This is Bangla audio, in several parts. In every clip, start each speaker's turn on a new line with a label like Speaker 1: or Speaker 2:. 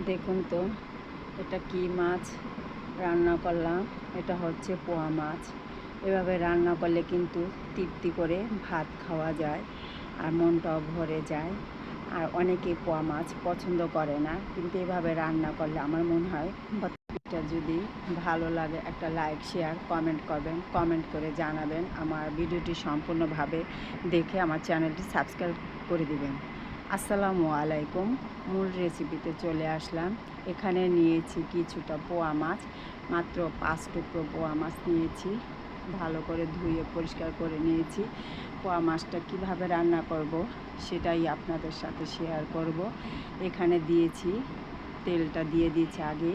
Speaker 1: দেখুন তো এটা কি মাছ রান্না করলাম। এটা হচ্ছে পোয়া মাছ। এভাবে রান্না করলে কিন্তু তৃপ্তি করে ভাত খাওয়া যায় আর মনটাও ভরে যায়। আর অনেকে পোয়া মাছ পছন্দ করে না, কিন্তু এভাবে রান্না করলে আমার মনে হয় এটা যদি ভালো লাগে একটা লাইক শেয়ার কমেন্ট করবেন, কমেন্ট করে জানাবেন। আমার ভিডিওটি সম্পূর্ণভাবে দেখে আমার চ্যানেলটি সাবস্ক্রাইব করে দিবেন। আসসালামু আলাইকুম। মূল রেসিপিতে চলে আসলাম। এখানে নিয়েছি কিছুটা পোয়া মাছ, মাত্র 5 টুকরো পোয়া মাছ নিয়েছি। ভালো করে ধুয়ে পরিষ্কার করে নিয়েছি। পোয়া মাছটা কীভাবে রান্না করব সেটাই আপনাদের সাথে শেয়ার করব। এখানে দিয়েছি, তেলটা দিয়ে দিয়েছি আগে,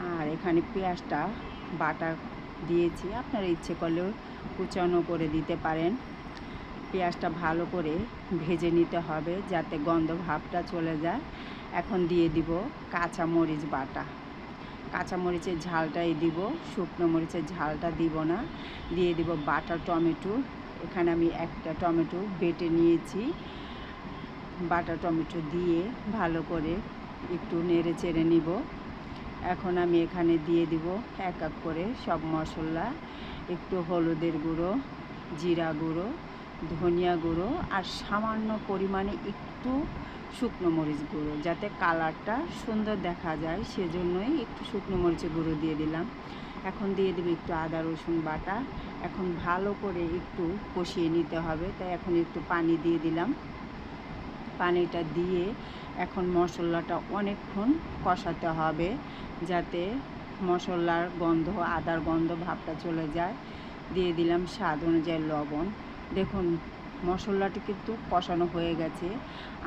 Speaker 1: আর এখানে পেঁয়াজটা বাটা দিয়েছি। আপনারা ইচ্ছে করলেও কুচানো করে দিতে পারেন। পেঁয়াজটা ভালো করে ভেজে নিতে হবে যাতে গন্ধ ভাবটা চলে যায়। এখন দিয়ে দিব কাঁচা মরিচ বাটা। কাঁচা মরিচের ঝালটাই দিব, শুকনো মরিচের ঝালটা দিব না। দিয়ে দিব বাটা টমেটো। এখানে আমি একটা টমেটো বেটে নিয়েছি। বাটা টমেটো দিয়ে ভালো করে একটু নেড়ে চেড়ে নিব। এখন আমি এখানে দিয়ে দিব এক এক করে সব মশলা। একটু হলুদের গুঁড়ো, জিরা গুঁড়ো, ধনিয়া গুঁড়ো আর সামান্য পরিমাণে একটু শুকনো মরিচ গুঁড়ো, যাতে কালারটা সুন্দর দেখা যায় সেজন্যই একটু শুকনো মরিচের গুঁড়ো দিয়ে দিলাম। এখন দিয়ে দেবো একটু আদা রসুন বাটা। এখন ভালো করে একটু কষিয়ে নিতে হবে, তাই এখন একটু পানি দিয়ে দিলাম। পানিটা দিয়ে এখন মশলাটা অনেকক্ষণ কষাতে হবে যাতে মশলার গন্ধ, আদার গন্ধ ভাবটা চলে যায়। দিয়ে দিলাম স্বাদ অনুযায়ী লবণ। দেখুন মশলাটি কিন্তু কষানো হয়ে গেছে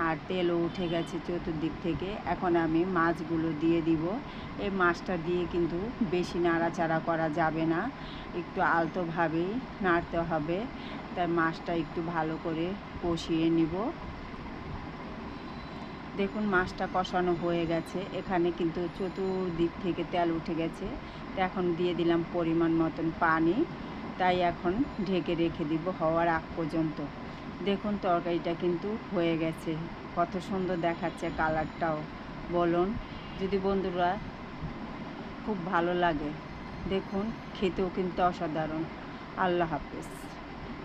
Speaker 1: আর তেলও উঠে গেছে চতুর্দিক থেকে। এখন আমি মাছগুলো দিয়ে দিব। এই মাছটা দিয়ে কিন্তু বেশি নাড়াচাড়া করা যাবে না, একটু আলতোভাবেই নাড়তে হবে। তাই মাছটা একটু ভালো করে কষিয়ে নিব। দেখুন মাছটা কষানো হয়ে গেছে, এখানে কিন্তু চতুর্দিক থেকে তেল উঠে গেছে। তো এখন দিয়ে দিলাম পরিমাণ মতন পানি। তাই এখন ঢেকে রেখে দিব হওয়ার আগ পর্যন্ত। দেখুন তরকারিটা কিন্তু হয়ে গেছে, কত সুন্দর দেখাচ্ছে কালারটাও। বলুন, যদি বন্ধুরা খুব ভালো লাগে, দেখুন খেতেও কিন্তু অসাধারণ। আল্লাহ হাফেজ।